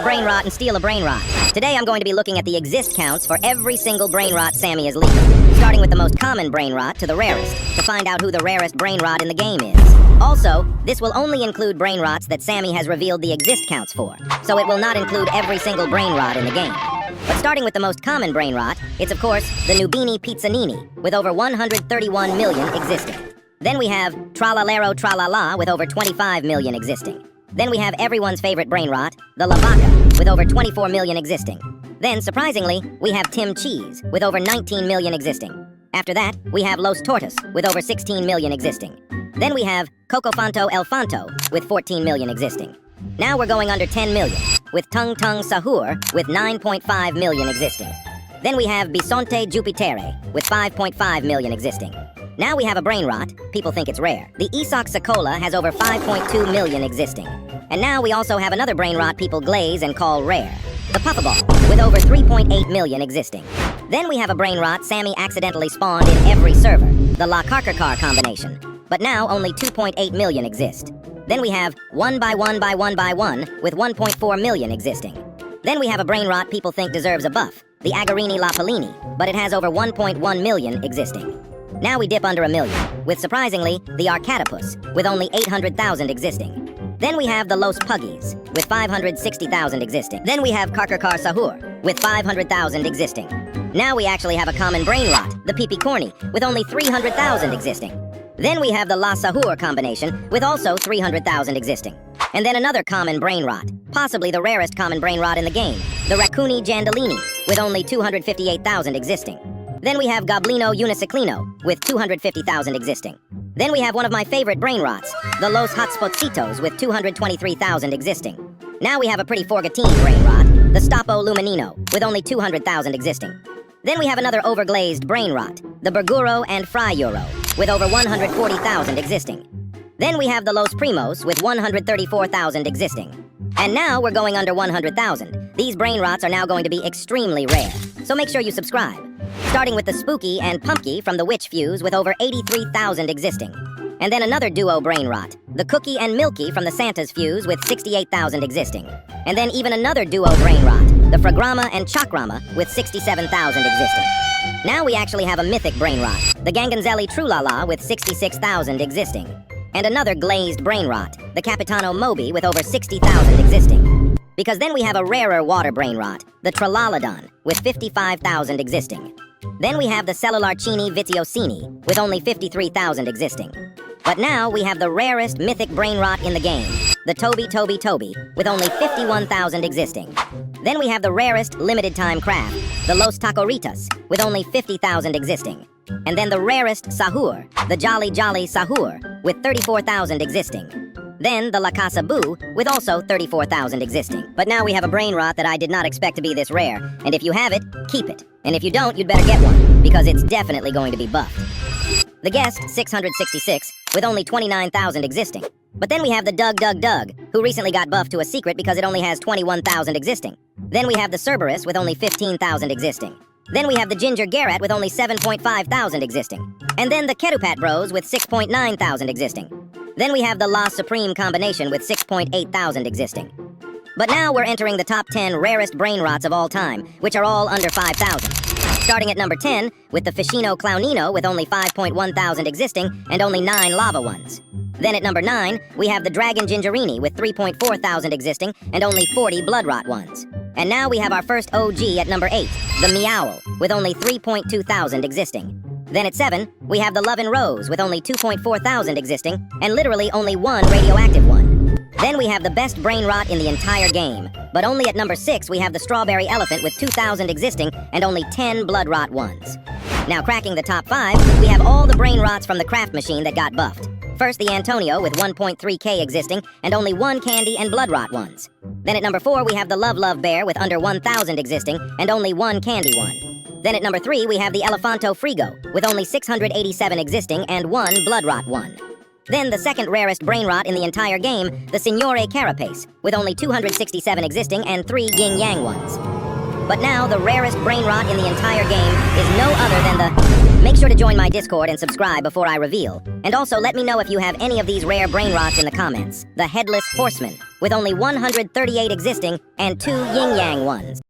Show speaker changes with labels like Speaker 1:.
Speaker 1: Brainrot and Steal A Brainrot. Today I'm going to be looking at the exist counts for every single brainrot Sammy has leaked, starting with the most common brainrot to the rarest, to find out who the rarest brainrot in the game is. Also, this will only include brainrots that Sammy has revealed the exist counts for, so it will not include every single brainrot in the game. But starting with the most common brainrot, it's of course the Nubini Pizzanini, with over 131 million existing. Then we have Tralalero Tralala with over 25 million existing. Then we have everyone's favorite brainrot, the Lavaca, with over 24 million existing. Then, surprisingly, we have Tim Cheese, with over 19 million existing. After that, we have Los Tortas, with over 16 million existing. Then we have Cocofanto El Fanto, with 14 million existing. Now we're going under 10 million, with Tung Tung Sahur, with 9.5 million existing. Then we have Bisonte Jupitere, with 5.5 million existing. Now we have a brainrot, people think it's rare. The Isak Sakola has over 5.2 million existing. And now we also have another brainrot people glaze and call rare, the Puffaball, with over 3.8 million existing. Then we have a brainrot Sammy accidentally spawned in every server, the La Karkarkar combination. But now only 2.8 million exist. Then we have 1 by 1 by 1 by 1 with 1.4 million existing. Then we have a brainrot people think deserves a buff, the Agarini La Pellini, but it has over 1.1 million existing. Now we dip under a million, with surprisingly, the Arcatopus, with only 800,000 existing. Then we have the Los Puggies, with 560,000 existing. Then we have Karkarkar Sahur, with 500,000 existing. Now we actually have a common brainrot, the Pipi Corny, with only 300,000 existing. Then we have the La Sahur combination, with also 300,000 existing. And then another common brainrot, possibly the rarest common brainrot in the game, the Raccooni Jandalini, with only 258,000 existing. Then we have Goblino Uniciclino, with 250,000 existing. Then we have one of my favorite brainrots, the Los Hotspotsitos, with 223,000 existing. Now we have a pretty Forgatine brainrot, the Stapo Luminino, with only 200,000 existing. Then we have another overglazed brainrot, the Berguro and Friuro, with over 140,000 existing. Then we have the Los Primos, with 134,000 existing. And now we're going under 100,000. These brainrots are now going to be extremely rare, so make sure you subscribe. Starting with the Spooky and Pumpky from the Witch Fuse with over 83,000 existing. And then another duo brainrot, the Cookie and Milky from the Santa's Fuse with 68,000 existing. And then even another duo brainrot, the Fragrama and Chakrama with 67,000 existing. Now we actually have a mythic brainrot, the Ganganzelli Trulala with 66,000 existing. And another glazed brainrot, the Capitano Moby with over 60,000 existing. Because then we have a rarer water brainrot, the Tralaladon, with 55,000 existing. Then we have the Cellularcini Vitiosini, with only 53,000 existing. But now we have the rarest mythic brainrot in the game, the Toby, with only 51,000 existing. Then we have the rarest limited time craft, the Los Tacoritas, with only 50,000 existing. And then the rarest Sahur, the Jolly Sahur, with 34,000 existing. Then the La Casa Boo, with also 34,000 existing. But now we have a brainrot that I did not expect to be this rare, and if you have it, keep it. And if you don't, you'd better get one, because it's definitely going to be buffed. The Guest, 666, with only 29,000 existing. But then we have the Doug, who recently got buffed to a secret because it only has 21,000 existing. Then we have the Cerberus with only 15,000 existing. Then we have the Ginger Garrett with only 7.5 thousand existing. And then the Kerupat Bros with 6.9 thousand existing. Then we have the La Supreme combination with 6.8 thousand existing. But now we're entering the top 10 rarest brainrots of all time, which are all under 5,000. Starting at number 10, with the Ficino Clownino with only 5.1 thousand existing and only 9 lava ones. Then at number 9, we have the Dragon Gingerini with 3.4 thousand existing and only 40 Bloodrot ones. And now we have our first OG at number 8, the Meowl, with only 3.2 thousand existing. Then at 7, we have the Love and Rose with only 2.4 thousand existing and literally only 1 radioactive one. Then we have the best brainrot in the entire game, but only at number 6 we have the Strawberry Elephant with 2,000 existing and only 10 Bloodrot ones. Now cracking the top 5, we have all the brainrots from the craft machine that got buffed. First the Antonio with 1.3k existing and only 1 Candy and Bloodrot ones. Then at number 4 we have the Love Bear with under 1,000 existing and only 1 Candy one. Then at number 3 we have the Elefanto Frigo with only 687 existing and 1 Bloodrot one. Then the second rarest brainrot in the entire game, the Signore Carapace, with only 267 existing and 3 Yin Yang ones. But now the rarest brainrot in the entire game is no other than the Make sure to join my Discord and subscribe before I reveal. And also let me know if you have any of these rare brainrots in the comments. The Headless Horseman, with only 138 existing and 2 yin-yang ones.